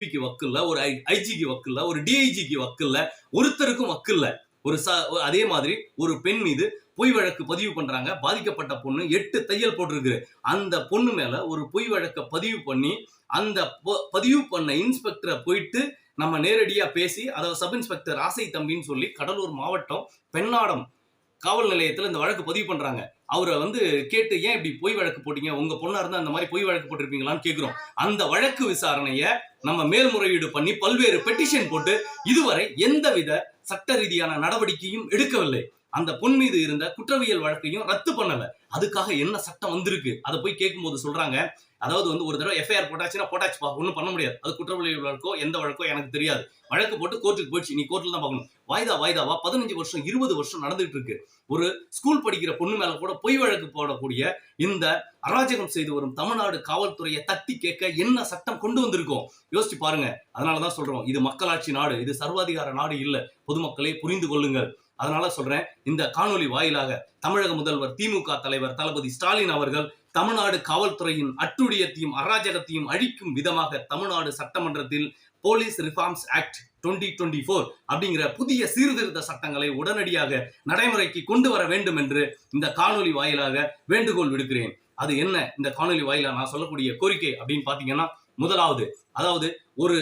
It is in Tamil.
க்கு வக்கு இல்ல, ஒரு ஐஜிக்கு வக்கு இல்ல, ஒரு டிஐஜிக்கு வக்கு இல்ல, ஒருத்தருக்கும் வக்கு இல்ல. அதே மாதிரி ஒரு பெண் மீது பொய் வழக்கு பதிவு பண்றாங்க. பாதிக்கப்பட்ட பொண்ணு 8 தையல் போட்டிருக்கு. அந்த பொண்ணு மேல ஒரு பொய் வழக்க பதிவு பண்ணி, அந்த பதிவு பண்ண இன்ஸ்பெக்டரை போயிட்டு நம்ம நேரடியா பேசி, அதாவது சப் இன்ஸ்பெக்டர் ஆசை தம்பின்னு சொல்லி கடலூர் மாவட்டம் பெண்ணாடம் காவல் நிலையத்துல இந்த வழக்கு பதிவு பண்றாங்க. அவரை கேட்டு ஏன் இப்படி பொய் வழக்கு போட்டீங்க, உங்க பொண்ணா இருந்தா அந்த மாதிரி பொய் வழக்கு போட்டிருப்பீங்களான்னு கேட்கிறோம். அந்த வழக்கு விசாரணைய நம்ம மேல்முறையீடு பண்ணி பல்வேறு பெட்டிஷன் போட்டு இதுவரை எந்தவித சட்ட ரீதியான நடவடிக்கையும் எடுக்கவில்லை. அந்த பொன் மீது இருந்த குற்றவியல் வழக்கையும் ரத்து பண்ணல. அதுக்காக என்ன சட்டம் வந்திருக்கு அதை போய் கேட்கும்போது சொல்றாங்க, அதாவது ஒரு தடவை எஃப்ஐஆர் போட்டாச்சுன்னா போட்டாச்சுப்பா, ஒன்றும் பண்ண முடியாது. அது குற்றவியல் வழக்கோ எந்த வழக்கோ எனக்கு தெரியாது. வழக்கு போட்டு கோர்ட்டுக்கு போயிடுச்சு, நீ கோர்ட்ல தான் பார்க்கணும். வாய்தாவா 15 வருஷம் 20 வருஷம் நடந்துட்டு இருக்கு. ஒரு ஸ்கூல் படிக்கிற பொண்ணு மேல கூட பொய் வழக்கு போடக்கூடிய இந்த அராஜகம் செய்து வரும் தமிழ்நாடு காவல்துறையை தட்டி கேட்க என்ன சட்டம் கொண்டு வந்திருக்கோம் யோசிச்சு பாருங்க. அதனாலதான் சொல்றோம், இது மக்களாட்சி நாடு, இது சர்வாதிகார நாடு இல்ல. பொதுமக்களை புரிந்து கொள்ளுங்கள். அதனால சொல்றேன், இந்த காணொலி வாயிலாக தமிழக முதல்வர் திமுக தலைவர் தளபதி ஸ்டாலின் அவர்கள் தமிழ்நாடு காவல்துறையின் அட்டுழியத்தையும் அராஜகத்தையும் அழிக்கும் விதமாக தமிழ்நாடு சட்டமன்றத்தில் போலீஸ் ரிஃபார்ம்ஸ் ஆக்ட் 2024 அப்படிங்கிற புதிய சீர்திருத்த சட்டங்களை உடனடியாக நடைமுறைக்கு கொண்டு வர வேண்டும் என்று இந்த காணொலி வாயிலாக வேண்டுகோள் விடுக்கிறேன். அது என்ன இந்த காணொலி வாயிலாக நான் சொல்லக்கூடிய கோரிக்கை அப்படின்னு பாத்தீங்கன்னா, முதலாவது, அதாவது ஒரு